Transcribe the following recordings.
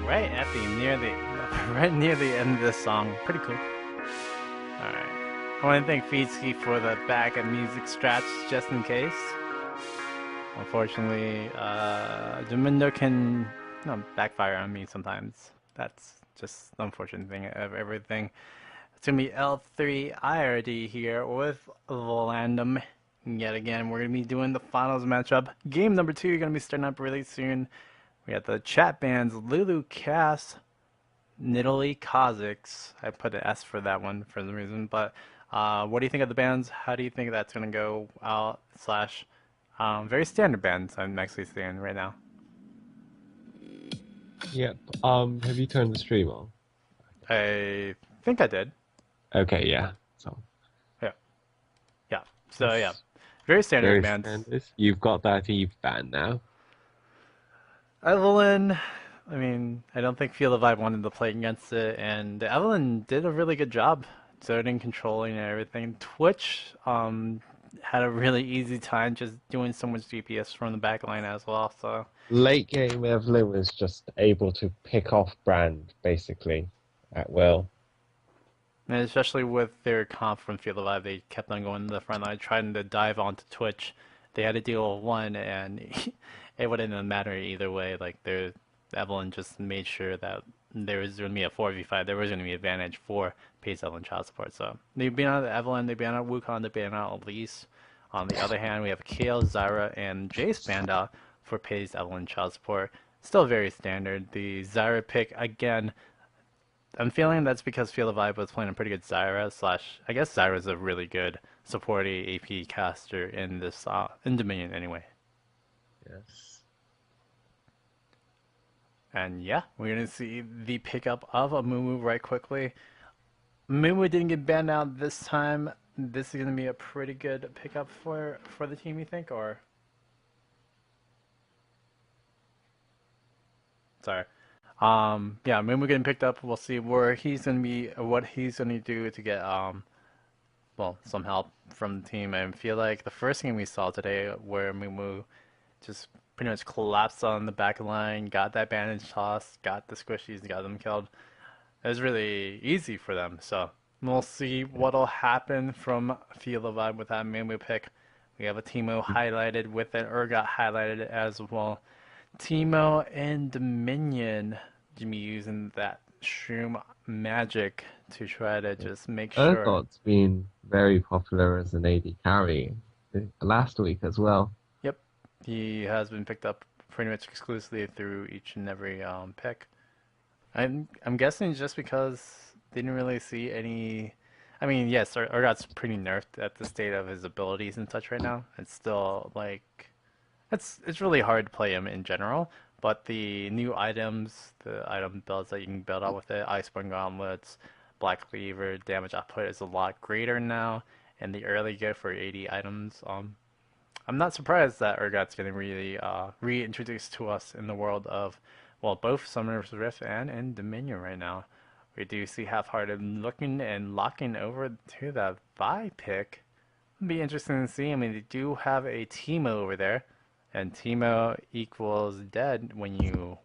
right at the right near the end of this song. Pretty cool. Alright. I want to thank Feedsky for the back and music strats just in case. Unfortunately, Domindo can backfire on me sometimes. That's just the unfortunate thing of everything. It's going to be L3 IRD here with Volandum. Yet again, we're going to be doing the finals matchup. Game number 2 going to be starting up really soon. We got the chat bands Lulu, Cass, Nidalee, Kha'Zix. I put an S for that one for some reason. But what do you think of the bands? How do you think that's going to go out? Slash, very standard bands I'm actually seeing right now. Yep. Have you turned the stream on? I think I did. Okay, yeah. So Yeah. Yeah. So, yeah. it's Very standard very bands. standard. You've got that Eve band now. Evelynn, I mean, I don't think Feel the Vibe wanted to play against it, and Evelynn did a really good job zoning, controlling, and everything. Twitch had a really easy time just doing so much DPS from the back line as well. So, Late game, Evelynn was just able to pick off Brand basically at will. and especially with their comp from Feel the Vibe, they kept on going to the front line, trying to dive onto Twitch. They had to deal with one, and it wouldn't matter either way. Like, Evelynn just made sure that there was going to be a 4v5. There was going to be advantage for Pace Evelynn child support. So they ban out Evelynn, they ban out Wukong, they ban out Elise. On the other hand, we have Kayle, Zyra, and Jayce banned out for Pace Evelynn child support. Still very standard. The Zyra pick, again, I'm feeling that's because Feel the Vibe was playing a pretty good Zyra, slash, I guess Zyra's a really good supporty AP caster in this, in Dominion anyway. Yes. And yeah, we're going to see the pickup of Amumu right quickly. Amumu didn't get banned out this time. This is going to be a pretty good pickup for the team, you think? Or sorry. Yeah, Amumu getting picked up. We'll see where he's going to be, what he's going to do to get well, some help from the team. I feel like the first game we saw today where Amumu just pretty much collapsed on the back line, got that bandage toss, got the squishies, got them killed. It was really easy for them. So we'll see what'll happen from Feel the Vibe with that Amumu pick. We have a Teemo highlighted with an Urgot highlighted as well. Teemo and Dominion to be using that shroom magic to try to just make sure. Urgot's been very popular as an AD carry last week as well. Yep, he has been picked up pretty much exclusively through each and every pick. I'm guessing just because they didn't really see any. I mean, yes, Urgot's pretty nerfed at the state of his abilities and such right now. It's still like it's really hard to play him in general. But the new items, the item builds that you can build out with it, Iceborne Gauntlets, Black Cleaver, damage output is a lot greater now, and the early gift for 80 items. I'm not surprised that Urgot's getting really reintroduced to us in the world of, well, both Summoner's Rift and in Dominion right now. We do see Half-Hearted looking and locking over to that Vi pick. It'll be interesting to see. I mean, they do have a Teemo over there, and Teemo equals dead when you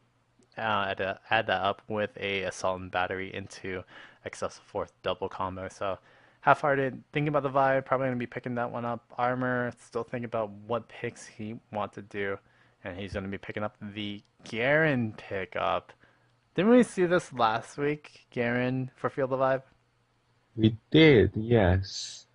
add that up with a Assault and Battery into Excessive Force double combo. So Half-Hearted, thinking about the vibe, probably going to be picking that one up. Armor, still thinking about what picks he wants to do. And he's going to be picking up the Garen pickup. Didn't we see this last week, Garen, for Field of Vibe? We did, yes.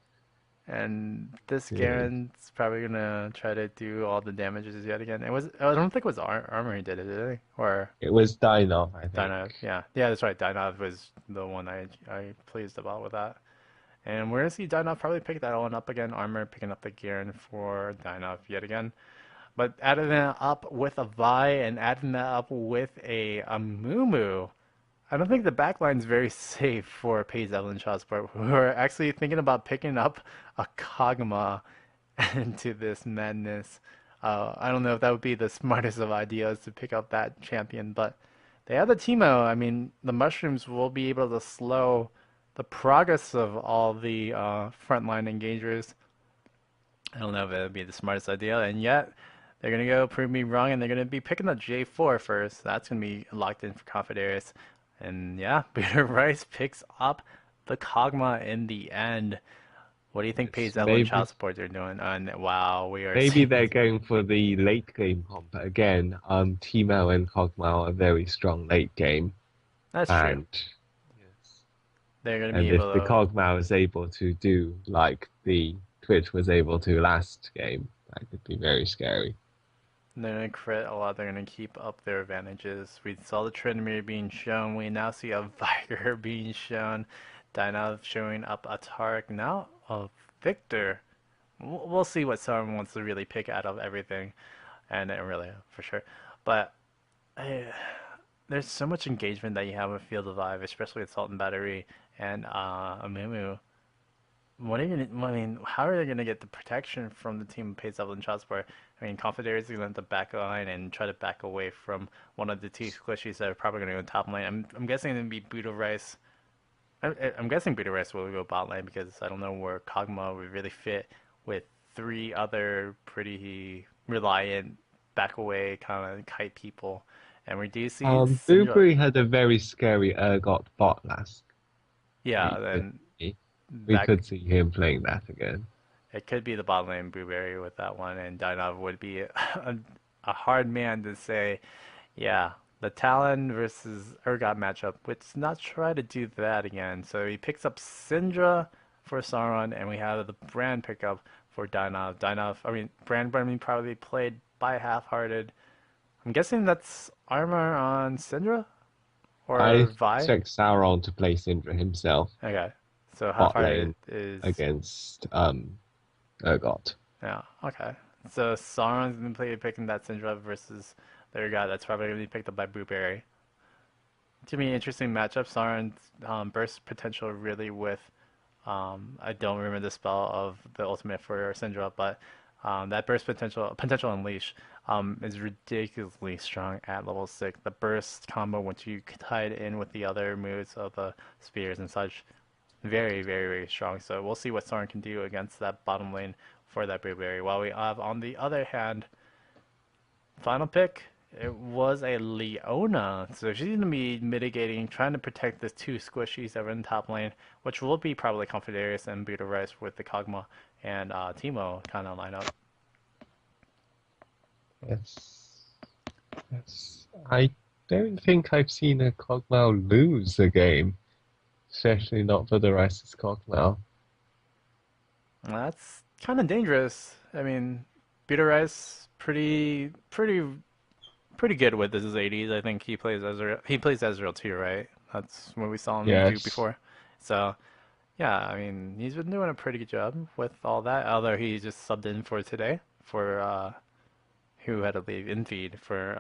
And this Did. Garen's probably going to try to do all the damages yet again. I don't think it was Armor he did it, did he? Or It was Dynov, I think. Dynav, yeah. Yeah, that's right. Dynav was the one I pleased about with that. And we're going to see Dynav probably pick that one up again. Armor picking up the Garen for Dynav yet again. But adding that up with a Vi and adding that up with a Amumu, I don't think the backline's very safe for Paige Evelyn Shotsport. We're actually thinking about picking up a Kog'Maw into this madness. I don't know if that would be the smartest of ideas to pick up that champion, but they have the Teemo. I mean, the mushrooms will be able to slow the progress of all the frontline engagers. I don't know if it would be the smartest idea, and yet They're gonna go prove me wrong, and they're gonna be picking the J4 first. That's gonna be locked in for Confederates. And yeah, Peter Rice picks up the Kog'Maw in the end. What do you think Yes, Pays Evelynn maybe child support are doing? And wow, we are maybe seeing they're going for the late game comp again. Teemo and Kog'Maw are very strong late game, that's true. and yes, They're gonna be and if able the to. Kog'Maw is able to do like the Twitch was able to last game, that could be very scary. They're gonna crit a lot. They're gonna keep up their advantages. We saw the Tryndamere being shown. We now see a Viger being shown. Dynav showing up a Taric. Now a Victor. We'll see what someone wants to really pick out of everything, and it really for sure. But I, there's so much engagement that you have with Field of Vive, especially with Salt and Battery and Amumu. What are you gonna, I mean, how are they gonna get the protection from the team who pays Evelynn child support? I mean, Confederates are gonna have to back line and try to back away from one of the two squishies that are probably gonna go top lane. I'm guessing it's gonna be Budo Rice. I'm guessing Budo Rice will go bot lane because I don't know where Kog'Maw would really fit with three other pretty reliant back away kind of kite people. And we do see Syndra. Blueberry had a very scary Urgot bot last Yeah, week. then We that could see him playing that again. it could be the bot lane Blueberry with that one, and Dynav would be a hard man to say, yeah, the Talon versus Urgot matchup. Let's not try to do that again. So he picks up Syndra for Sauron, and we have the Brand pickup for Dynav. Brand probably played by half-hearted. I'm guessing that's armor on Syndra or I Vi. expect Sauron to play Syndra himself, Okay, so bot half-hearted lane is against Urgot. yeah. Okay, so Sauron's gonna play picking that Syndra versus the other guy that's probably gonna be picked up by Blueberry. It's gonna be an interesting matchup. Sauron's burst potential really with I don't remember the spell of the ultimate for Syndra, but that burst potential unleash is ridiculously strong at level 6. The burst combo, once you tie it in with the other moves of the spears and such, very, very, very strong. So we'll see what Sauron can do against that bottom lane for that Blueberry. While we have, on the other hand, final pick, it was a Leona. So she's going to be mitigating, trying to protect the two squishies that are in top lane, which will be probably Confederates and Budo Rice with the Kog'Maw and Teemo kind of lineup. Yes. Yes. I don't think I've seen a Kog'Maw lose a game, especially not for the Rice's Kog'Maw. That's kind of dangerous. I mean, Budo Rice pretty good with his 80s. I think he plays Ezreal. He plays Ezreal too, right? That's what we saw him do Yes. before. So yeah, I mean, he's been doing a pretty good job with all that. Although he just subbed in for today for who had to leave in feed for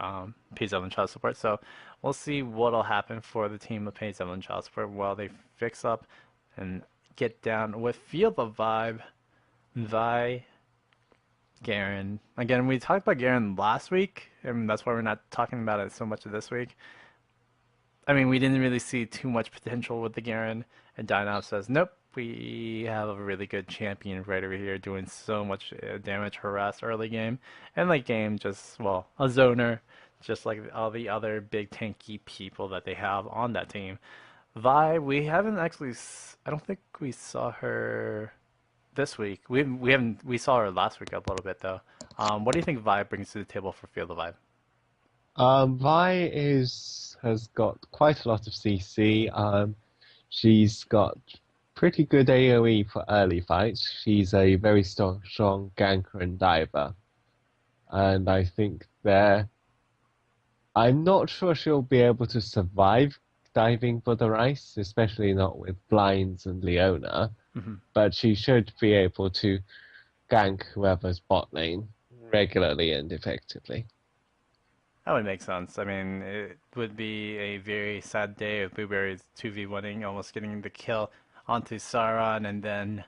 P7 child support. So we'll see what'll happen for the team of P7 child support while they fix up and get down with Field of Vibe, Vi, Garen. Again, we talked about Garen last week, and that's why we're not talking about it so much this week. I mean, we didn't really see too much potential with the Garen, and Dynav says, nope, we have a really good champion right over here doing so much damage, harass early game, and late game, just, well, a zoner, just like all the other big tanky people that they have on that team. Vi, we haven't actually, I don't think we saw her this week. We saw her last week a little bit though. What do you think Vi brings to the table for Field of Vibe? Vi has got quite a lot of CC. She's got pretty good AoE for early fights. She's a very strong ganker and diver. And I think I'm not sure she'll be able to survive diving for the Rice, especially not with Blinds and Leona. Mm-hmm. But she should be able to gank whoever's bot lane regularly and effectively. That would make sense. I mean, it would be a very sad day if Blueberry's 2v1ing, almost getting the kill onto Sauron, and then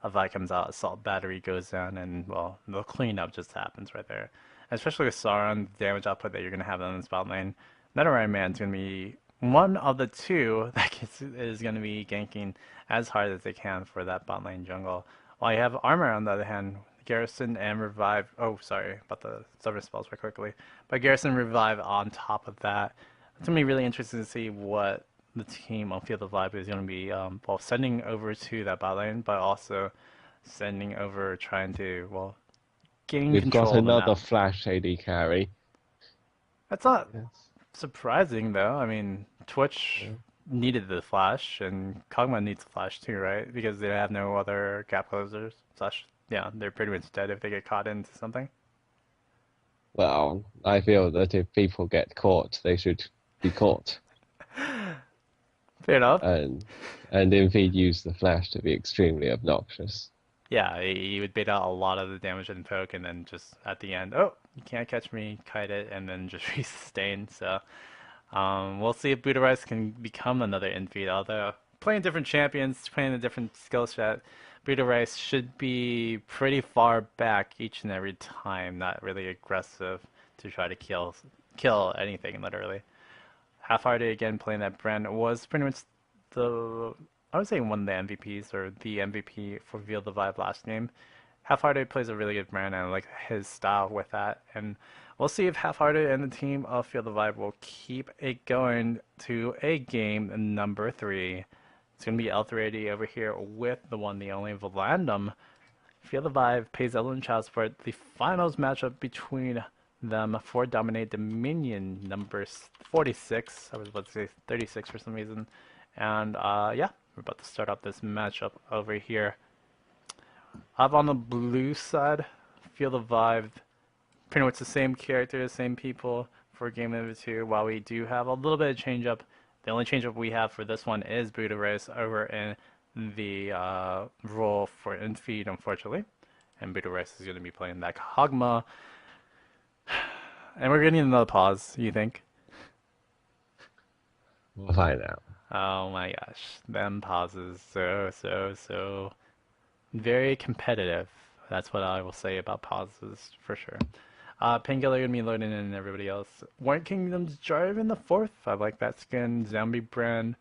a Vi comes out, Assault Battery goes down, and, well, the cleanup just happens right there. Especially with Sauron, the damage output that you're going to have on the spot lane. Netherite Man's going to be one of the two that is going to be ganking as hard as they can for that bot lane jungle. While you have Armor, on the other hand, Garrison and Revive. Oh, sorry about the summer spells very quickly. But Garrison Revive on top of that. It's gonna be really interesting to see what the team on Field of Vibe is gonna be both sending over to that bot lane, but also sending over trying to gain We've control got of the another map. flash AD carry. That's not Yes. surprising though. I mean, Twitch Yeah. needed the flash, and Kog'Maw needs the flash too, right? Because they have no other gap closers. Slash, yeah, they're pretty much dead if they get caught into something. Well, I feel that if people get caught, they should be caught. Fair enough. And Indeed use the flash to be extremely obnoxious. Yeah, he would bait out a lot of the damage and poke, and then just at the end, oh, you can't catch me, kite it, and then just sustain. So we'll see if Buddha Rice can become another infeed. Although playing different champions, playing a different skill set, Buddha Rice should be pretty far back each and every time, not really aggressive to try to kill anything literally. Half-Hearted again playing that brand was pretty much I would say one of the MVPs or the MVP for Feel the Vibe last game. Half-Hearted plays a really good brand and I like his style with that. And we'll see if Half-Hearted and the team of Feel the Vibe will keep it going to a game number 3. It's going to be L380 over here with the one, the only Volandum. Feel the Vibe pays Evelynn child support. The finals matchup between them for DominateDominion number 46. I was about to say 36 for some reason. And yeah, we're about to start up this matchup over here. Up on the blue side, Feel the Vibe, pretty much the same characters, same people for game number 2. While we do have a little bit of change up, the only change up we have for this one is Buddha Rice over in the role for infeed, unfortunately. And Buddha Rice is going to be playing that Kog'Maw. And we're getting another pause, you think? We'll find out. Oh my gosh, them pauses, so very competitive. That's what I will say about pauses for sure. Painkiller gonna be loading in and everybody else. White Kingdom's Jarvan the 4th. I like that skin. Zombie-Brand.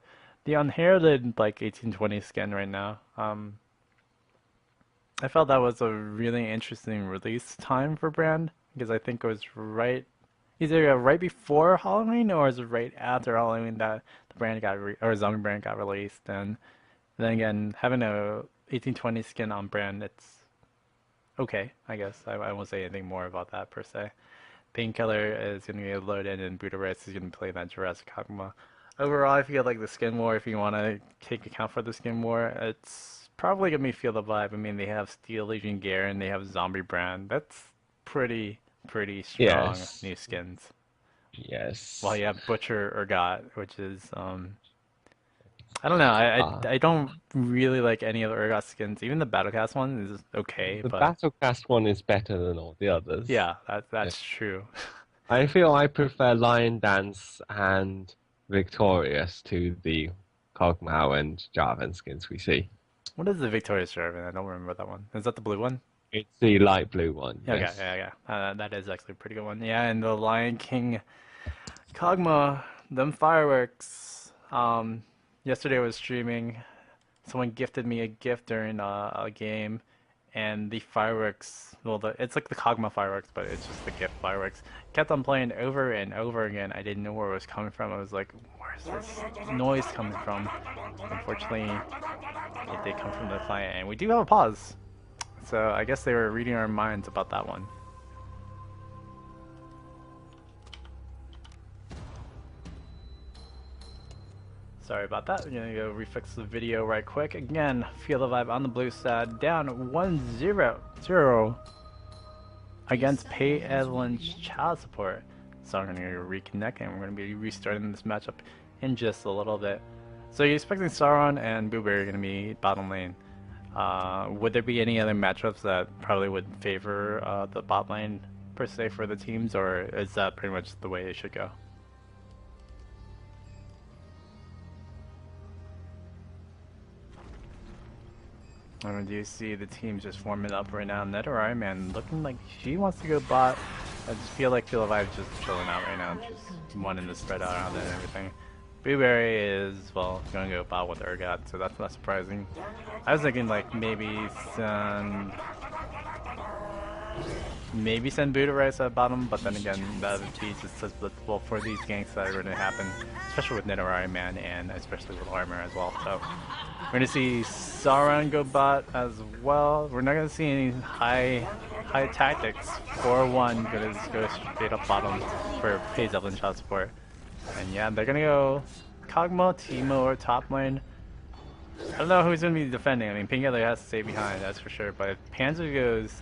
The unheralded like 1820 skin right now. I felt that was a really interesting release time for Brand because I think it was either right before Halloween or is it right after Halloween that the brand or Zombie Brand got released. And then again, having a 1820 skin on Brand, it's okay, I guess. I won't say anything more about that per se. Painkiller is going to get loaded and Buddha Rice is going to play that Jurassic Kog'Maw. Overall, I feel like the skin war, if you want to take account for the skin war, it's probably going to be Feel the Vibe. I mean, they have Steel Legion Garen, they have Zombie Brand. That's pretty strong new skins. Yes. Well, you have Butcher+Urgot, which is I don't know. I don't really like any of the Urgot skins. Even the Battlecast one is okay, The but Battlecast one is better than all the others. yeah, that's true. I feel I prefer Lion Dance and Victorious to the Kog'Maw and Jarvan skins we see. What is the Victorious Jarvan? I don't remember that one. Is that the blue one? It's the light blue one. Okay, Yes. yeah. That is actually a pretty good one. Yeah, and the Lion King Kog'Maw, them fireworks. Yesterday I was streaming. Someone gifted me a gift during a game, and the fireworks. Well, it's like the Kog'Maw fireworks, but it's just the gift fireworks. Kept on playing over and over again. I didn't know where it was coming from. I was like, where's this noise coming from? Unfortunately, it did come from the client, and we do have a pause. So I guess they were reading our minds about that one. Sorry about that. We're gonna go refix the video right quick. Again, Feel the Vibe on the blue side, down 1-0 against Pay Evelynn's child support. So I'm gonna reconnect and we're gonna be restarting this matchup in just a little bit. So you're expecting Sauron and Blueberry gonna be bottom lane. Would there be any other matchups that probably would favor the bot lane per se for the teams, or is that pretty much the way it should go? Do you see the teams just forming up right now? Nethereye, man, looking like she wants to go bot. I just feel like Feel the Vibe's just chilling out right now, just wanting to spread out around it and everything. Blueberry is, well, going to go bot with Urgot, so that's not surprising. I was thinking like maybe send Maybe send Buddha Rice at bottom, but then again, that would be just as blitzable for these ganks that are going to happen, especially with Nidalee man and especially with armor as well. So we're going to see Sauron go bot as well. We're not going to see any high tactics. 4-1 going to go straight up bottom for FaZe Evelynn shot support. And yeah, they're going to go Kog'Maw, Teemo, or top lane. I don't know who's going to be defending. I mean, Painkiller has to stay behind, that's for sure. But if Panzer goes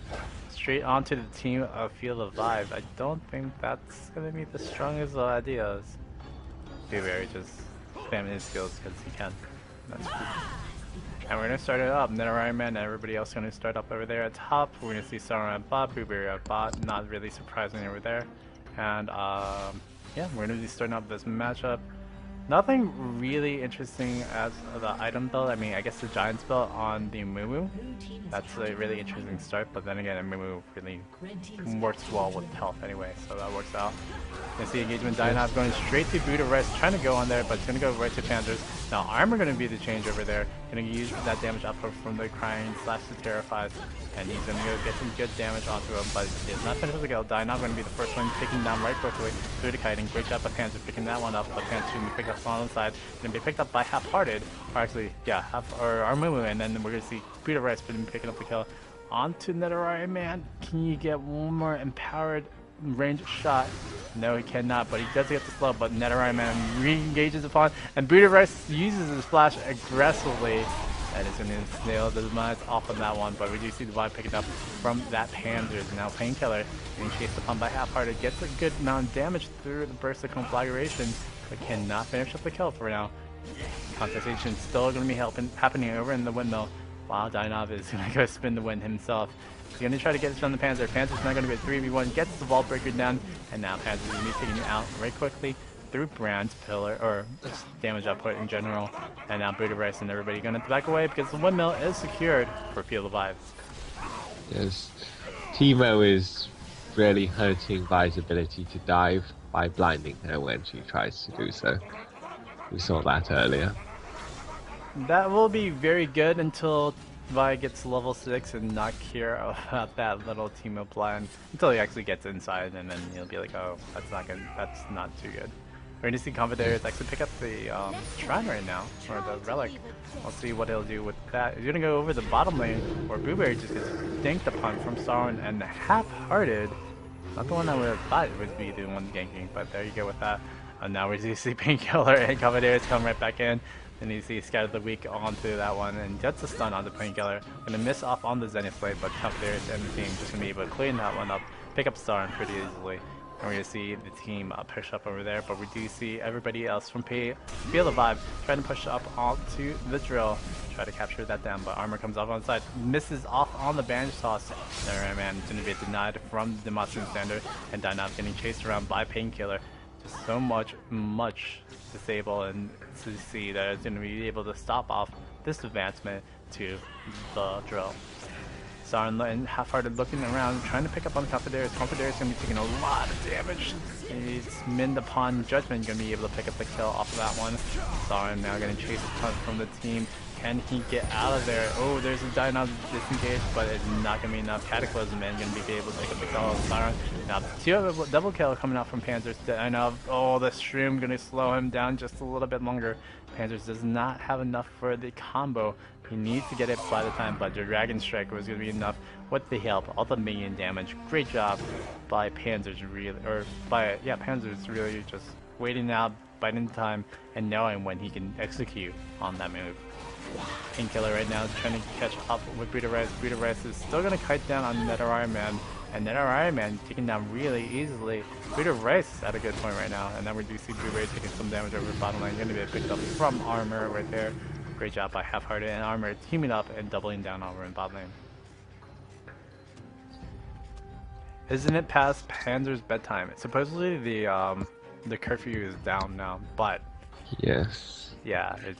straight onto the team of Feel the Vibe, I don't think that's going to be the strongest of ideas. Blueberry just spamming his skills because he can. That's cool. And we're going to start it up. Nidalee man and everybody else going to start up over there at top. We're going to see Sauron at bot, Blueberry at bot. Not really surprising over there. And yeah, we're going to be starting up this matchup. Nothing really interesting as the item build. I mean, I guess the Giant spell on the Amumu. That's a really interesting start, but then again, Amumu really works well with health anyway, so that works out. You can see engagement Dynab going straight to Buddha Rice, trying to go on there, but it's going to go right to Panthers. Now, Armor going to be the change over there. Going to use that damage output from the Crying / the Terrifies, and he's going to go get some good damage onto him, but it's not finished with the kill. Dynab going to be the first one taking down right quickly through the kiting. Great job by Panzer picking that one up, but Panzer going to be picked up on the side. Going to be picked up by Half-Hearted, or actually, yeah, or Amumu, and then we're going to see Buddha Rice picking up the kill onto Nidalee man. Can you get one more empowered range shot? No, he cannot, but he does get the slow, but Nidalee man re-engages upon, and Buddha Rice uses his flash aggressively, and is going to nail the demise off on that one, but we do see the vibe picking up from that Panzers. Now Painkiller being chased upon by Half-Hearted, gets a good amount of damage through the burst of conflagration, but cannot finish up the kill for now. Contestation still going to be happening over in the windmill, while Dynab is going to go spin the wind himself. He's going to try to get this on the Panzer. Panzer's not going to be a 3v1, gets the Vault Breaker down, and now Panzer's going to be taking him out right quickly through Brand's pillar, or just damage output in general. And now Buddha Rice and everybody going to back away because the windmill is secured for Feel the Vibe. Yes, Teemo is really hurting Vi's ability to dive by blinding her when she tries to do so. We saw that earlier. That will be very good until Vi gets level 6 and not care about that little Teemo blind until he actually gets inside, and then he'll be like, oh, that's not good. That's not too good. We're going to see Confiderates actually pick up the Shrine right now, or the Relic. We'll see what he'll do with that. He's going to go over the bottom lane, where Blueberry just gets dinked upon from Sauron, and Half-Hearted, not the one that would have thought would be the one ganking, but there you go with that. And now we see Painkiller and Confiderates come right back in. And you see Scatter the Weak onto that one, and gets a stun on the Painkiller. Gonna miss off on the Zenith Blade, but Confiderates and the team just gonna be able to clean that one up, pick up Sauron pretty easily. And we're gonna see the team push up over there, but we do see everybody else from Feel the Vibe trying to push up onto the drill, try to capture that down, but Armor comes off on the side, misses off on the Bandage Toss. There, man, it's gonna be denied from the Monster Standard, and Dynab getting chased around by Painkiller. Just so much disable, and to see that it's going to be able to stop off this advancement to the drill. Sauron and Half-Hearted looking around, trying to pick up on Confiderates. Confiderates going to be taking a lot of damage. He's minned upon Judgment, going to be able to pick up the kill off of that one. Sauron now going to chase a ton from the team. Can he get out of there? Oh, there's a Dynab disengage, but it's not going to be enough. Cataclysm man going to be able to pick up the kill on Sauron. Now, double kill coming out from Panzers. Dynab, oh, the Shroom going to slow him down just a little bit longer. Panzers does not have enough for the combo. He needs to get it by the time, but the Dragon Strike was going to be enough with the help. All the minion damage. Great job by Panzers, really, Panzers really just waiting out, biding time, and knowing when he can execute on that move. Painkiller right now is trying to catch up with Buddha Rice. Buddha Rice is still going to kite down on Nidalee man, and Nidalee man taken down really easily. Buddha Rice at a good point right now, and then we do see Blueberry taking some damage over the bottom lane. Going to be picked up from Armor right there. Great job by Half-Hearted and Armor teaming up and doubling down over in bot lane. Isn't it past Panzer's bedtime? Supposedly the curfew is down now, but yes, yeah, it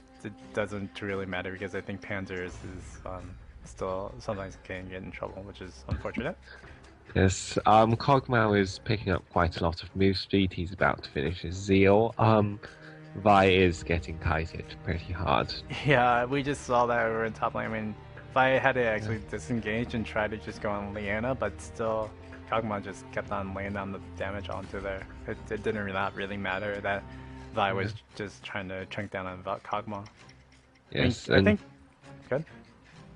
doesn't really matter because I think Panzer is still sometimes can get in trouble, which is unfortunate. Yes, Kog'Maw is picking up quite a lot of move speed. He's about to finish his Zeal. Vi is getting kited pretty hard. Yeah, we just saw that over in top lane. I mean, Vi had to actually disengage and try to just go on Leona, but still Kog'Maw just kept on laying down the damage onto there. It didn't not really matter that Vi was just trying to chunk down on Kog'Maw. Yes, I think good.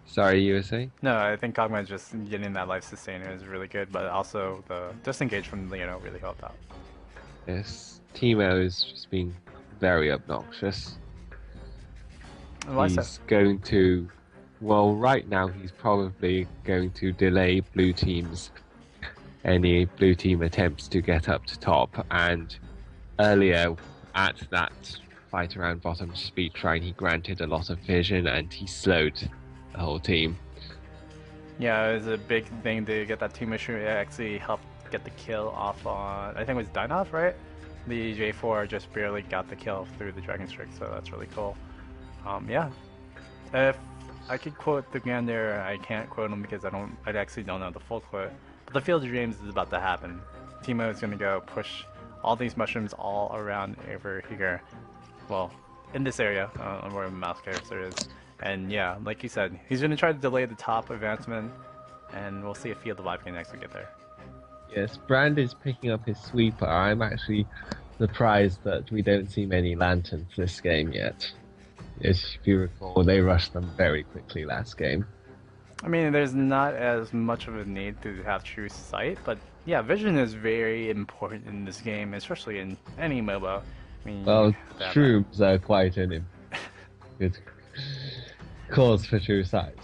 Sorry, you were saying? No, I think Kog'Maw just getting that life sustainer is really good, but also the disengage from Leona really helped out. Yes, Teemo has just been very obnoxious. Why so? He's going to, well, right now he's probably going to delay blue team's any blue team attempts to get up to top. And earlier at that fight around bottom speed shrine, he granted a lot of vision and he slowed the whole team. Yeah, it was a big thing to get that team issue. It actually helped get the kill off on, I think it was Dynov, right? The J4 just barely got the kill through the Dragon Strike, so that's really cool. Yeah. If I could quote the Gander, I can't quote him because I actually don't know the full quote. But the Field of Dreams is about to happen. Teemo is gonna go push all these mushrooms all around over here. Well, in this area, where the mouse cursor is. And yeah, like you said, he's gonna try to delay the top advancement, and we'll see if Field of Life can actually get there. Yes, Brand is picking up his sweeper. I'm actually surprised that we don't see many lanterns this game yet. If you recall, they rushed them very quickly last game. I mean, there's not as much of a need to have true sight, but yeah, vision is very important in this game, especially in any MOBA. I mean, well, shrooms are quite an good cause for true sight.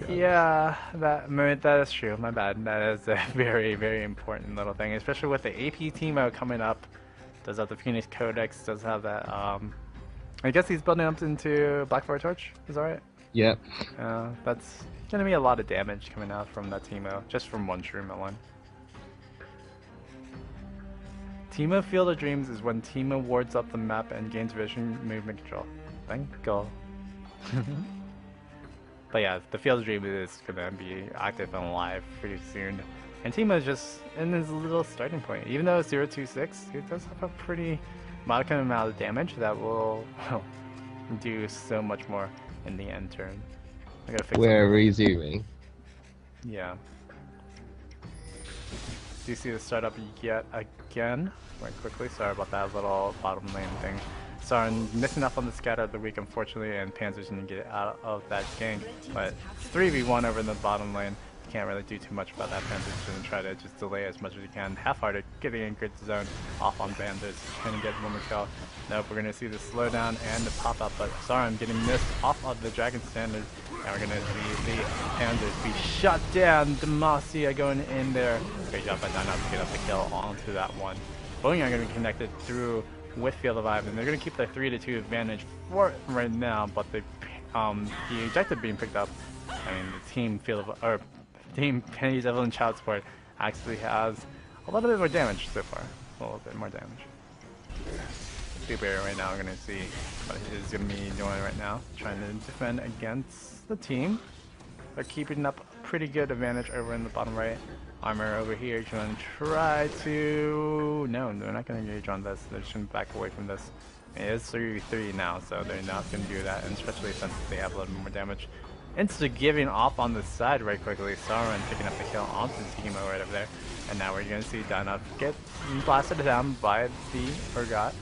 Yeah, that is true. My bad. That is a very, very important little thing, especially with the AP Teemo coming up. Does have the Phoenix Codex, does have that, I guess he's building up into Blackfire Torch, is that right? Yep. That's gonna be a lot of damage coming out from that Teemo, just from one shroom alone. Teemo Field of Dreams is when Teemo wards up the map and gains vision movement control. Thank God. But yeah, the Field of Dreams is gonna be active and live pretty soon. And Teemo is just in his little starting point. Even though it's 026, he does have a pretty modicum amount of damage that will do so much more in the end turn. I gotta fix We're resuming. Yeah. Do you see the startup yet again? Right quickly, sorry about that little bottom lane thing. Sorry, missing up on the scatter of the week, unfortunately, and Panzer's gonna get out of that gank. But it's 3v1 over in the bottom lane. Can't really do too much about that. Panzer's gonna try to just delay as much as he can. Half-hearted, getting in grid zone, off on Banders, trying to get one more kill. Nope, we're gonna see the slowdown and the pop-up, but Sauron getting missed off of the Dragon Standard. And we're gonna see the Panzers be shut down. Demacia going in there. Great job by Dynamo to get up the kill onto that one. Boeing are gonna be connected through with Field of Vibe, and they're gonna keep their 3-2 advantage for right now, but the objective being picked up. I mean, the team Team Penny's Evelynn Child Support actually has a little bit more damage so far. A little bit more damage. Blueberry right now, we're gonna see what he's gonna be doing right now. Trying to defend against the team. They're keeping up a pretty good advantage over in the bottom right. Armor over here, gonna try to... No, they're not gonna engage on this. They're just gonna back away from this. It is 3v3 now, so they're not gonna do that, and especially since they have a little more damage. Insta giving off on the side right quickly. Sauron picking up the kill onto Teemo right over there. And now we're going to see Dynov get blasted down by the Urgot.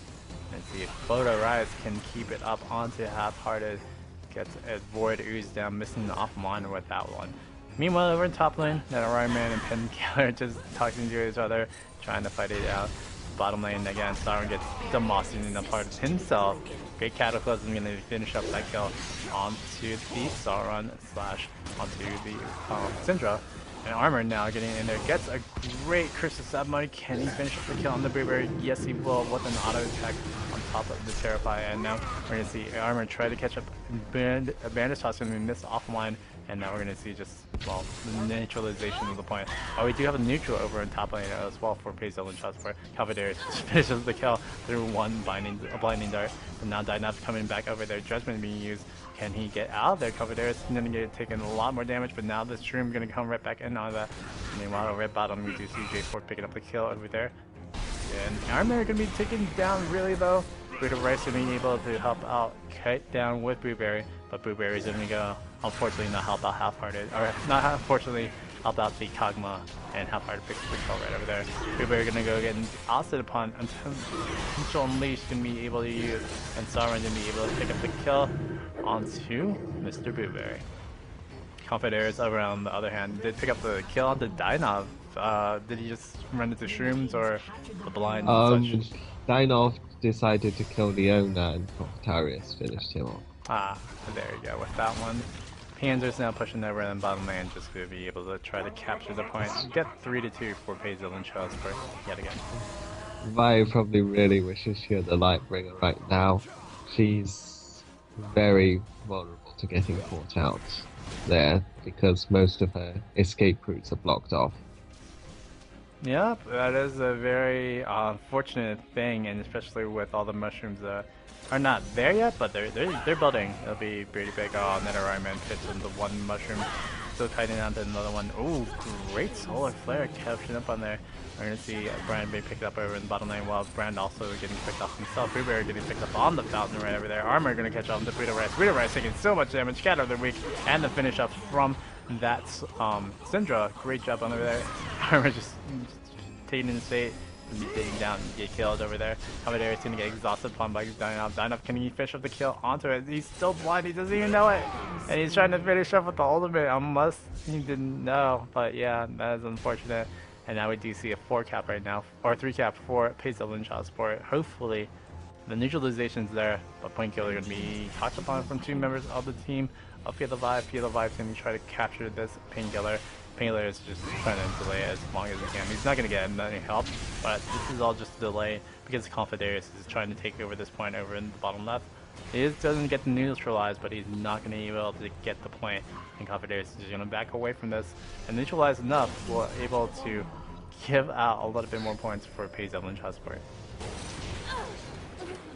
And see if Photo Rise can keep it up onto Half-Hearted. Gets a Void Ooze down, missing off mine with that one. Meanwhile, over in top lane, Ryan and Painkiller just talking to each other, trying to fight it out. Bottom lane again, Sauron gets demossing apart himself. Great Cataclysm gonna finish up that kill onto the Sauron / onto the Syndra. And Armor now getting in there, gets a great Curse of Submud. Can he finish up the kill on the Blueberry? Yes, he will, with an auto attack on top of the Terrify. And now we're gonna see Armor try to catch up. Bandage Toss gonna be missed offline. And now we're going to see just, well, the neutralization of the point. Oh, we do have a neutral over in top lane as well for Pazel and shots for Calvadarius. Just finishes the kill through one a blinding dart. And now Dynav's coming back over there. Judgment being used. Can he get out of there? Calvadarius is going to get taken a lot more damage, but now this Shroom going to come right back in on that. Meanwhile, red bottom, we do see J4 picking up the kill over there. And Armor going to be taken down really low. Buddha Rice going to be able to help out, cut down with Blueberry, but Blueberry's going to go, unfortunately, not help out Half-Hearted, or not unfortunately, help out the Kog'Maw and help hard to pick the kill right over there. Blueberry gonna go get ousted upon until Unleash gonna be able to use, and Zyra gonna be able to pick up the kill onto Mr. Blueberry. Confiders over on the other hand did pick up the kill on the Dynov. Did he just run into shrooms or the blind and such? Dynov decided to kill Leona and Profitarius finished him off. Ah, there you go with that one. Panzer's now pushing over in bottom lane just to be able to try to capture the point. Get 3-2 for Hazel and Charles for yet again. Vi probably really wishes she had the Lightbringer right now. She's very vulnerable to getting caught out there because most of her escape routes are blocked off. Yep, that is a very unfortunate thing, and especially with all the mushrooms are not there yet, but they're building. It'll be pretty big. NetherRayman fits in the one mushroom, still tightening down to another one. Ooh, great solar flare capturing up on there. We're gonna see Brand being picked up over in the bottom lane, while Brand also getting picked up himself. Blueberry getting picked up on the fountain right over there. Armor gonna catch on to Buda taking so much damage. Cat of the week, and the finish up from that Syndra. Great job on over there. Armor just taking in state. Digging down and get killed over there. Confidere is gonna get exhausted upon by Dynov. Dynov can he fish up the kill onto it? He's still blind, he doesn't even know it. And he's trying to finish up with the ultimate unless he didn't know. But yeah, that is unfortunate. And now we do see a 4 cap right now, or 3 cap for Hazel and Charles for it. Hopefully the neutralization's there, but point kill are gonna be touched upon from 2 members of the team. Feel the Vibe's gonna try to capture this painkiller. Painkiller is just trying to delay it as long as he can. He's not going to get any help, but this is all just a delay because Confidarius is trying to take over this point over in the bottom left. He doesn't get neutralized, but he's not going to be able to get the point, and Confidarius is just going to back away from this and neutralize enough will able to give out a little bit more points for Hazel and Chasport.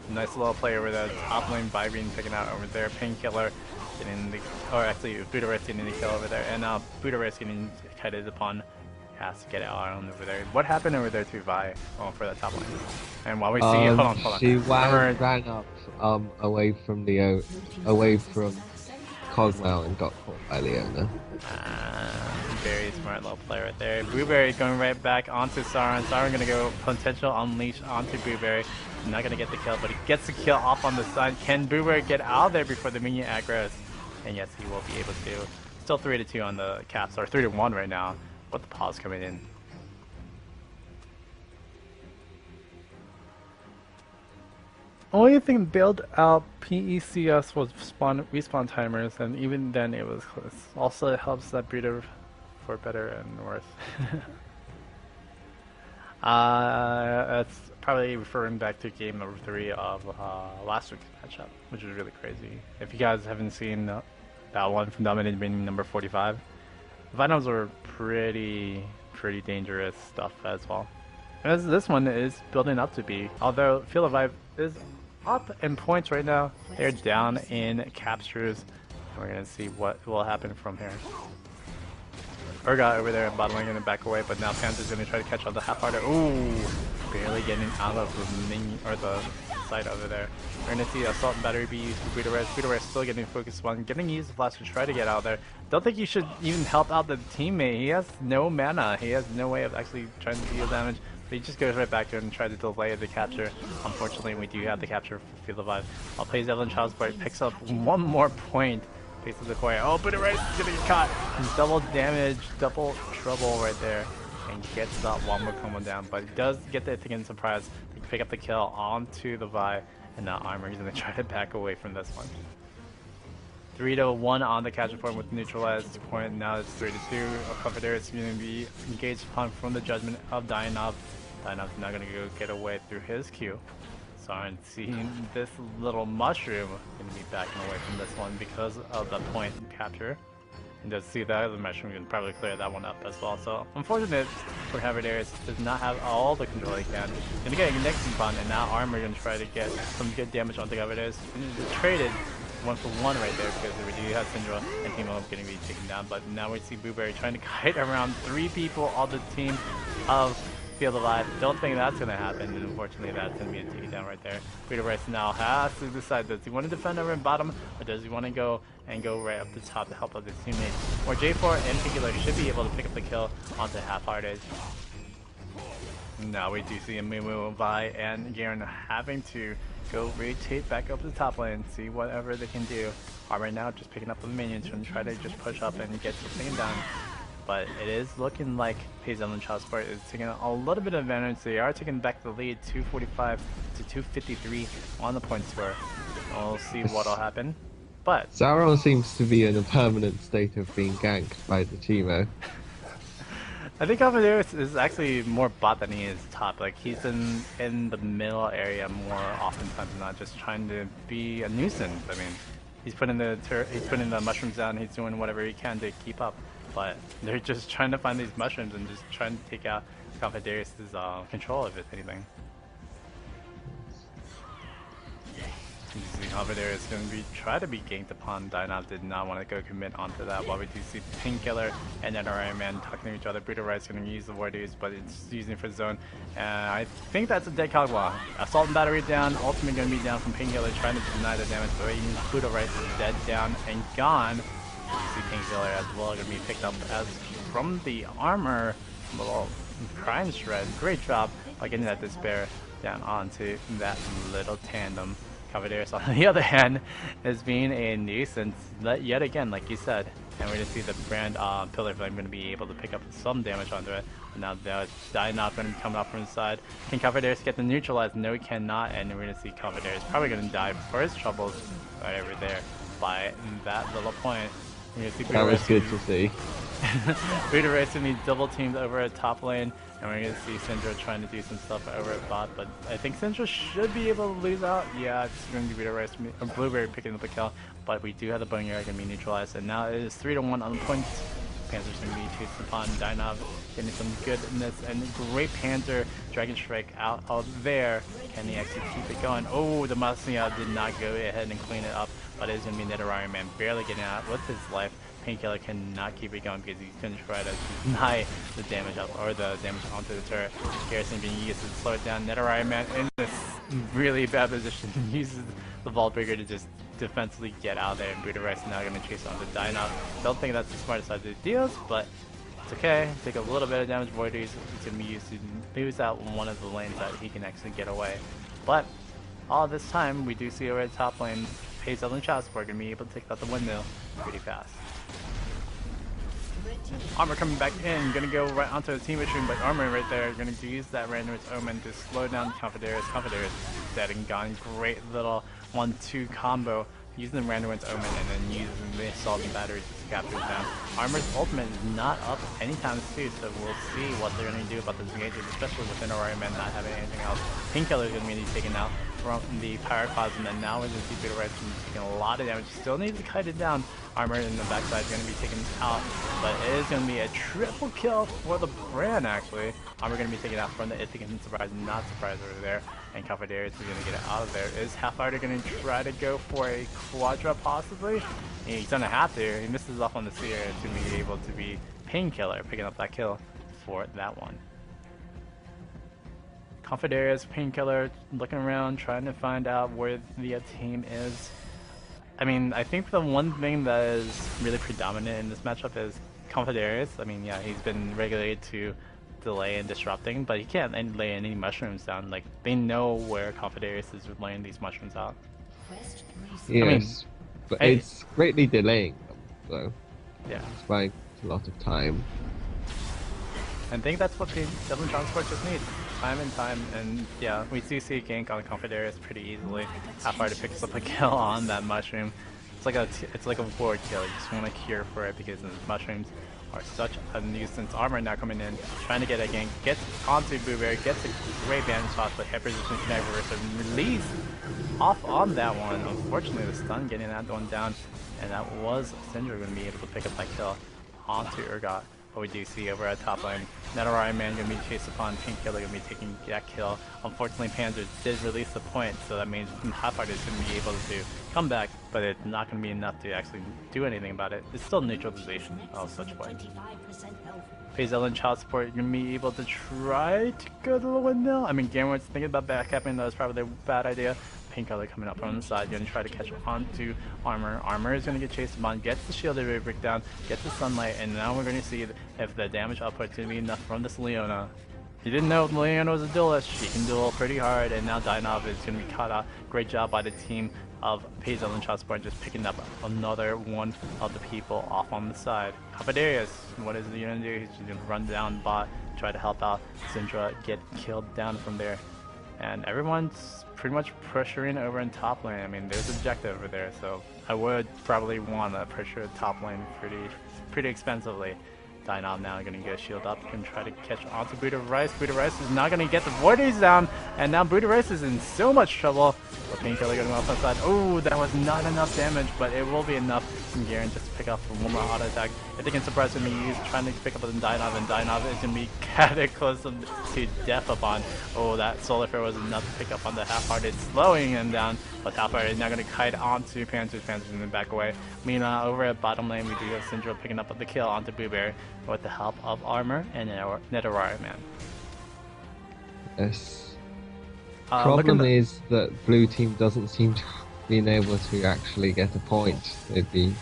Nice little play over the top lane, Vi being taken out over there. Painkiller getting the, or actually Buda getting the kill over there, and Buda getting kited upon. Has to get it on over there. What happened over there to Vi for that top lane? And while we see, hold on. She ran up away from Kog'Maw and got caught by Leona. Very smart little play right there. Blueberry going right back onto Sauron. Sauron gonna go potential unleash onto Blueberry. Not gonna get the kill, but he gets the kill off on the side. Can Blueberry get out of there before the minion aggros? And yes, he will be able to. Still 3-2 on the caps, or 3-1 right now, with the pause coming in. Only thing build out PECS was respawn timers, and even then it was close. Also, it helps that breeder for better and worse. That's probably referring back to game number 3 of last week's matchup, which was really crazy. If you guys haven't seen that one from DominateDominion number 45, Venoms were pretty dangerous stuff as well. As this one is building up to be, although Feel the Vibe is up in points right now, they're down in captures. We're gonna see what will happen from here. Urgot over there in bottom lane gonna back away, but now Panzer's gonna try to catch on the half harder. Ooh, barely getting out of the minion or the side over there. We're gonna see Assault and Battery be used for Buda Res still getting focused on getting used the flash to try to get out there. Don't think you should even help out the teammate. He has no mana. He has no way of actually trying to deal damage. But he just goes right back there and tries to delay the capture. Unfortunately, we do have the capture for Feel the Vibe. I'll play Evelynn Child's Part, picks up one more point. Faces the corner. Oh, but right is gonna get caught. Double damage, double trouble right there, and gets that one more combo down. But he does get the thing in surprise. He can pick up the kill onto the Vi, and now Armor is gonna try to back away from this one. 3-1 on the capture point with neutralized point. Now it's 3-2. Confidere is gonna be engaged upon from the judgment of Dynov. Dynov's not gonna go get away through his Q. Sauron seeing this little mushroom gonna be backing away from this one because of the point capture. And does see that other mushroom can probably clear that one up as well. So unfortunate for Havardarius does not have all the control he can. Gonna get a next bond, and now Armor gonna try to get some good damage onto Havardarius. Traded 1-for-1 right there because we do have Syndra and Teemo gonna be taken down. But now we see Blueberry trying to kite around 3 people on the team of feel the vibe. Don't think that's going to happen, and unfortunately that's going to be a takedown right there. Rice now has to decide, does he want to defend over in bottom, or does he want to go right up the top to help out his teammates? Or J4 in particular should be able to pick up the kill onto Half-Hearted. Now we do see Amumu, Vi, and Garen having to go rotate back up the top lane, see whatever they can do. Right now just picking up the minions and try to just push up and get something done. But it is looking like Hazel and Childsport is taking a little bit of advantage. They are taking back the lead, 245 to 253 on the point score. We'll see what'll happen. But Zyra seems to be in a permanent state of being ganked by the Teemo. I think Amadeus is actually more bot than he is top. Like, he's in the middle area more oftentimes than not, just trying to be a nuisance. I mean, he's putting the mushrooms down, he's doing whatever he can to keep up. But they're just trying to find these mushrooms and just trying to take out Confederace's control of it, if anything. You see Confederace is going to try to be ganked upon. Dynav did not want to go commit onto that, while we do see Painkiller and then Iron Man talking to each other. Brutal Rice going to use the Wardies, but it's using for zone. And I think that's a dead Kog'Maw. Assault and Battery down, Ultimate going to be down from Painkiller, trying to deny the damage, but even Brutal Rice is dead, down, and gone. You see Painkiller as well going to be picked up as from the armor. Little Prime Shred. Great job by getting that Despair down onto that little tandem. Cavaliers, on the other hand, is being a nuisance yet again, like you said. And we're going to see the Brand Pillar Flame going to be able to pick up some damage onto it. But now the Dynav going to be coming up from the side. Can Cavaliers get the neutralized? No, he cannot. And we're going to see Cavaliers probably going to die for his troubles right over there by that little point. That was good to see. Brutal Rice going to be double teamed over at top lane, and we're going to see Syndra trying to do some stuff over at bot, but I think Syndra should be able to lose out. Yeah, it's going to be Brutal Rice or Blueberry picking up a kill, but we do have the Boneyard going to be neutralized, and now it is 3-1 on the points. Panzer's going to be chased upon Dynav, getting some goodness, and great Panzer Dragon Strike out there. Can he actually keep it going? Oh, the Masnia did not go ahead and clean it up, but it is going to be Nidalee Man barely getting out with his life. Painkiller cannot keep it going because he's going to try to deny the damage up or the damage onto the turret. Garrison being used to slow it down. Nidalee Man in this really bad position uses the Vault Breaker to just defensively get out there, and Brutal Rice is now going to chase onto Dynav. Don't think that's the smartest side to deals, but it's okay. Take a little bit of damage. Voiders is going to be used to lose out one of the lanes that he can actually get away. But all this time, we do see over the top lane, Hazel and Childsport going to be able to take out the windmill pretty fast. Armor coming back in, gonna go right onto the team machine, but Armor right there, gonna use that Random's Omen to slow down Confederace. Confederace is dead and gone. Great little 1-2 combo, using the Random's Omen and then using the Assault and Battery to capture down. Armor's ultimate is not up anytime soon, so we'll see what they're gonna do about this engagement, especially with Iron Man not having anything else. Painkiller is gonna be taken out from the Pyroclasm, and now with the Brutal Rice taking a lot of damage. Still needs to kite it down. Armor in the backside is going to be taken out, but it is going to be a triple kill for the Brand, actually. Armor going to be taken out from the Ithacan Surprise, not surprise over there, and Confederace is going to get it out of there. Is Half-Hearted going to try to go for a Quadra, possibly? He's going to have to. He misses off on the Seer to be able to be Painkiller, picking up that kill for that one. Confederace, Painkiller, looking around, trying to find out where the team is. I mean, I think the one thing that is really predominant in this matchup is Confederace. I mean, yeah, he's been regulated to delay and disrupting, but he can't lay any mushrooms down. Like, they know where Confederace is laying these mushrooms out. Yes, I mean, but it's greatly delaying them, so yeah, it's like a lot of time. I think that's what the Devil Transport just needs. Time and time, and yeah, we do see a gank on Confederace pretty easily. Half-Hearted picks up a kill on that mushroom. It's like a board kill. You just want to cure for it because the mushrooms are such a nuisance. Armor now coming in, trying to get a gank, gets onto Blueberry, gets a great bandage shot, but head position connect reverse and release off on that one. Unfortunately, the stun getting that one down, and that was Syndra going to be able to pick up that kill onto Urgot. what we do see over at top lane. Nidalee man gonna be chased upon, Painkiller gonna be taking that kill. Unfortunately, Panzer did release the point, so that means top part is gonna be able to come back, but it's not gonna be enough to actually do anything about it. It's still neutralization of such point. Evelynn child support gonna be able to try to go to the windmill. I mean, Garen was thinking about backcapping, that was probably a bad idea. Painkiller coming up from the side, gonna try to catch onto Armor. Armor is gonna get chased upon, gets the shield to break down, gets the sunlight, and now we're gonna see if the damage output is gonna be enough from this Leona. You didn't know Leona was a duelist, she can duel pretty hard, and now Dynov is gonna be caught out. Great job by the team of Evelynn child support, just picking up another one of the people off on the side. Kappadarius, what is he gonna do? He's just gonna run down bot, try to help out Syndra get killed down from there. And everyone's pretty much pressuring over in top lane. I mean, there's objective over there, so I would probably want to pressure top lane pretty expensively. Dynov now gonna get shield up and try to catch onto Buddha Rice. Buddha Rice is not gonna get the Voidies down, and now Buddha Rice is in so much trouble. But Painkiller going off on the side. Oh, that was not enough damage, but it will be enough from Garen just to pick up one more auto attack. If they can surprise him, he's trying to pick up on Dynov, and Dynov is gonna be cataclysm to death upon. Oh, that solar flare was enough to pick up on the half-hearted, slowing him down. But half-hearted is now gonna kite onto Panzer. Panzer's gonna back away. Meanwhile, over at bottom lane, we do have Syndra picking up the kill onto Blueberry with the help of Armor and Nidalee man. Yes. Problem is that blue team doesn't seem to being able to actually get a point. They'd be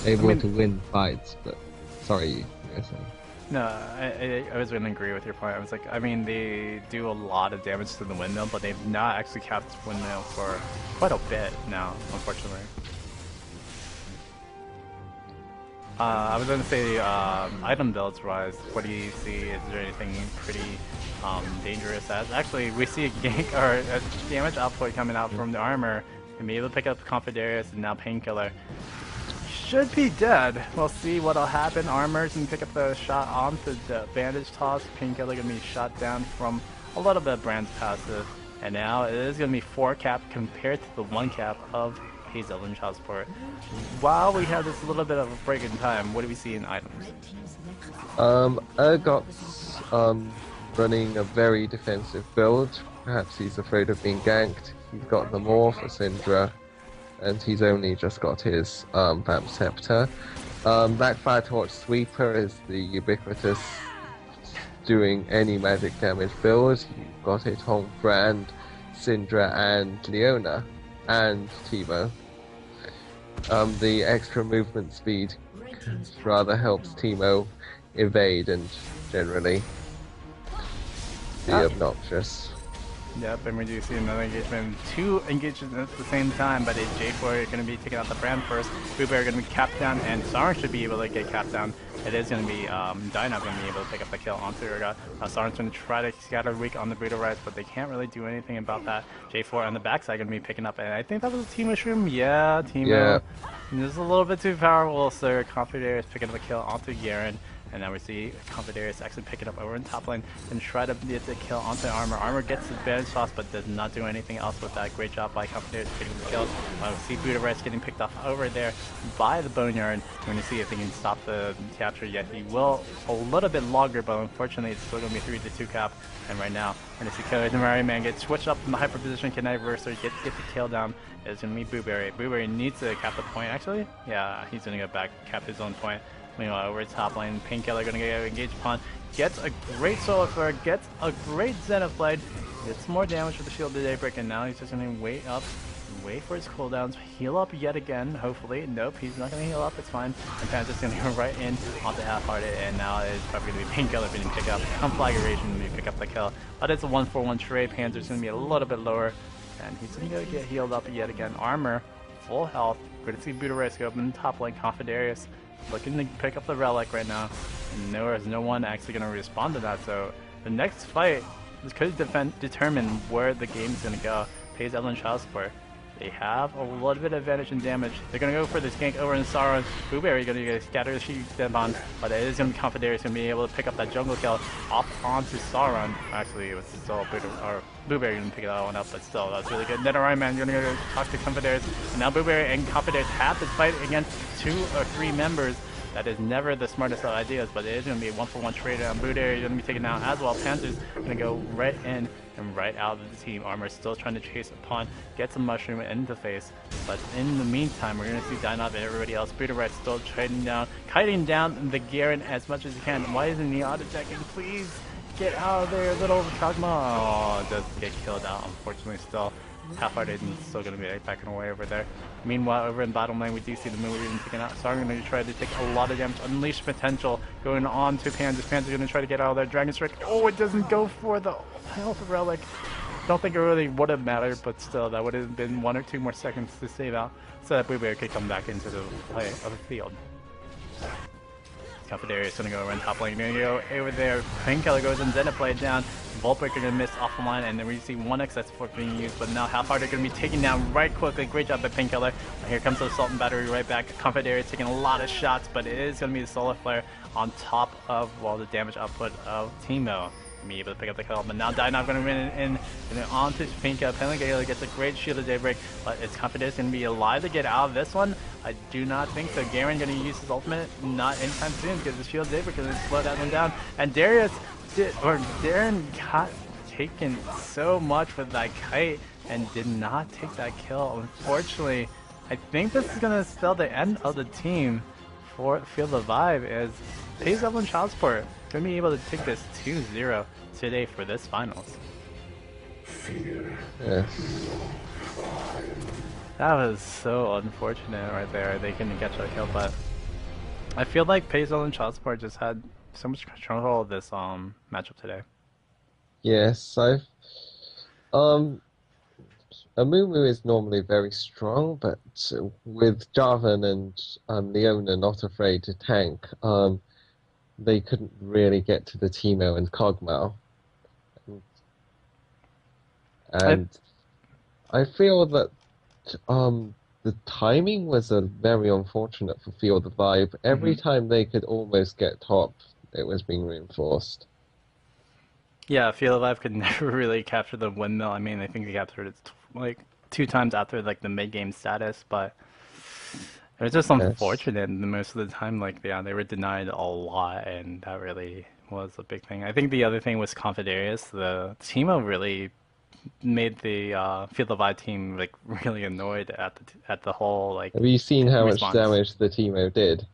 able to win fights, but sorry, you were saying. No, I was going to agree with your point. I was like, I mean, they do a lot of damage to the windmill, but they've not actually capped windmill for quite a bit now, unfortunately. I was going to say item builds wise, what do you see? Is there anything pretty dangerous as? Actually, we see a gank or a damage output coming out from the Armor. And be able to pick up Confidarius and now Painkiller. Should be dead. We'll see what'll happen. Armor's gonna pick up the shot onto the bandage toss. Painkiller gonna be shot down from a little bit of Brand's passive. And now it is gonna be 4 cap compared to the 1 cap of Evelynn child support. While we have this little bit of a break in time, what do we see in items? Urgot's running a very defensive build. Perhaps he's afraid of being ganked. He's got the Morph for Syndra, and he's only just got his Vamp Scepter. Backfire Torch Sweeper is the ubiquitous doing any magic damage build. You've got it on Brand, Syndra, and Leona, and Teemo. The extra movement speed rather helps Teemo evade and generally be obnoxious. Yep, and we do see another engagement. 2 engagements at the same time, but J4 are going to be taking out the Brand first. Blueberry are going to be capped down, and Sauron should be able to get capped down. It is going to be Dynov going to be able to pick up the kill onto Urgot. Sauron's going to try to scatter weak on the Buddha Rice, but they can't really do anything about that. J4 on the backside going to be picking up, and I think that was a Teemo shroom. Yeah, Teemo. Yeah. This is a little bit too powerful, so Confidarius is picking up the kill onto Garen. And now we see Confidarius actually picking up over in top lane and try to get the kill onto Armor. Armor gets the advantage toss, but does not do anything else with that. Great job by Confidarius picking the kill. We see Buddha Rice getting picked off over there by the Boneyard. We're going to see if he can stop the capture yet. He will a little bit longer, but unfortunately it's still going to be 3-2 cap. And right now, we're going to see Nidalee man get switched up in the hyper position, Kinetic Reverser, get the kill down. It's going to be Blueberry. Blueberry needs to cap the point, actually. Yeah, he's going to go back, cap his own point. Meanwhile, over top lane, Painkiller gonna get engaged upon, gets a great solar flare, gets a great Zenith Blade, gets more damage with the shield of Daybreak, and now he's just gonna wait up, wait for his cooldowns, heal up yet again, hopefully. Nope, he's not gonna heal up, it's fine. And Panzer's gonna go right in onto Half-Hearted, and now it's probably gonna be Painkiller being picked up, Conflagration to pick up the kill. But it's a 1-4-1 trade, Panzer's gonna be a little bit lower, and he's gonna get healed up yet again. Armor, full health, we're gonna see Buddha Rice go up in the top lane, Confidarius looking to pick up the relic right now, and there's no one actually going to respond to that. So the next fight could determine where the game's going to go. Evelynn child support. They have a little bit of advantage in damage. They're going to go for this gank over in Sauron. Blueberry going to get scatter the sheep on, but it is going to be Confidarius going to be able to pick up that jungle kill off onto Sauron. Actually, it was still Blueberry going to pick that one up, but still, that's really good. Nidalee man going to go talk to Confidarius, and now Blueberry and Confidarius have to fight against 2 or 3 members That is never the smartest of ideas, but it is going to be a 1-for-1 trade on Boot Area. Going to be taken out as well. Panzer's going to go right in and right out of the team. Armor still trying to chase upon, gets a mushroom in the face. But in the meantime, we're going to see Dynov and everybody else. Booter Red still trading down, kiting down the Garen as much as he can. Why isn't he auto-checking? Please get out of there, little Kog'Maw. Oh, it does get killed out, unfortunately, still. Half-hearted and still going to be right backing away over there. Meanwhile, over in bottom lane, we do see the Moo even taken out. So I'm going to try to take a lot of damage. Unleash potential going on to Panzer. Panzer's going to try to get out of there. Dragon Strike. Oh, it doesn't go for the health relic. Don't think it really would have mattered, but still, that would have been 1 or 2 more seconds to save out so that Blue Bear could come back into the play of the field. Confidarius is going to go around top lane. Going to go over there. Painkiller goes and then play it down. Voltbreaker going to miss off the line, and then we see 1 excess support being used, but now Half-Hearted going to be taken down right quickly. Great job by Painkiller. Here comes the Assault and Battery right back. Confidarius taking a lot of shots, but it is going to be the Solar Flare on top of, well, the damage output of Teemo. Be able to pick up the kill, but now Dynov going to win and on to Pinka. Kayle gets a great Shield of Daybreak, but its confidence going to be alive to get out of this one. I do not think so. Garen going to use his ultimate not anytime soon because the Shield of Daybreak is going to slow that one down. And Darren got taken so much with that kite and did not take that kill. Unfortunately, I think this is going to spell the end of the team for Field of Vibe as FaZe Evelynn Child Support going to be able to take this 2-0 today for this finals. Yes. That was so unfortunate right there. They couldn't catch that kill, but I feel like FaZe Evelynn Child Support just had so much control of this matchup today. Yes, Amumu is normally very strong, but with Jarvan and Leona not afraid to tank, they couldn't really get to the Teemo and Kog'Maw. And I feel that the timing was very unfortunate for Field of Vibe. Every time they could almost get top, it was being reinforced. Yeah, Field of Vibe could never really capture the windmill. I mean, I think they captured it like 2 times after like the mid-game status, but it was just unfortunate most of the time. Like, yeah, they were denied a lot, and that really was a big thing. I think the other thing was Confidarius. The Teemo really made the Field of Vibe team like really annoyed at the whole like. Have you seen how response. much damage the Teemo did?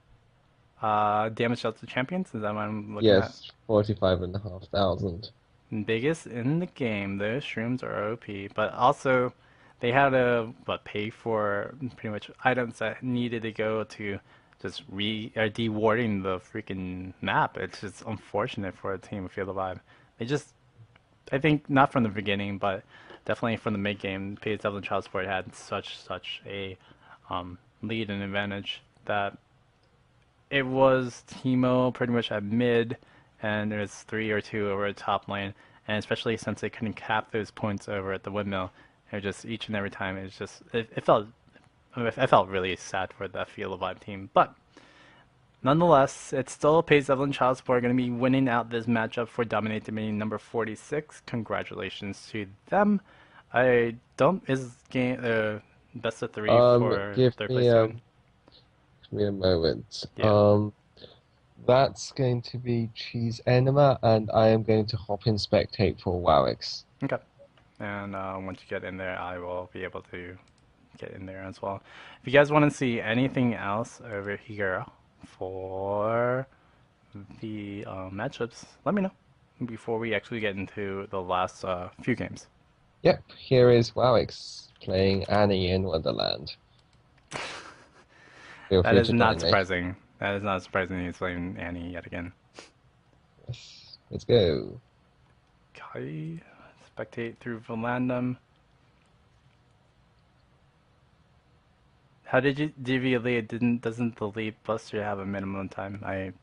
Damage dealt to champions? Is that what I'm looking at? Yes, 45,500. Biggest in the game. Those shrooms are OP, but also they had to pay for pretty much items that needed to go to just de-warding the freaking map. It's just unfortunate for a team of Field of Vibe. They just, I think not from the beginning, but definitely from the mid game, FaZe Evelynn Child Support had such a lead and advantage that it was Teemo pretty much at mid, and there was 3 or 2 over at top lane, and especially since they couldn't cap those points over at the windmill, it just each and every time it felt really sad for that Field of Vibe team. But nonetheless, it's still FaZe Evelynn Child Support going to be winning out this matchup for DominateDominion number 46. Congratulations to them. Is game best of 3 for third place team? Give me a moment. Yeah. That's going to be Cheese Enema, and I am going to hop in spectate for Wowix. Okay. And once you get in there, I will be able to get in there as well. If you guys want to see anything else over here for the matchups, let me know before we actually get into the last few games. Yep, here is Wowix playing Annie in Wonderland. That is not surprising. That is not surprising he's playing Annie yet again. Yes. Let's go. Okay. Spectate through Volandum. How did you DV Elite? Doesn't the Leap Buster have a minimum time? I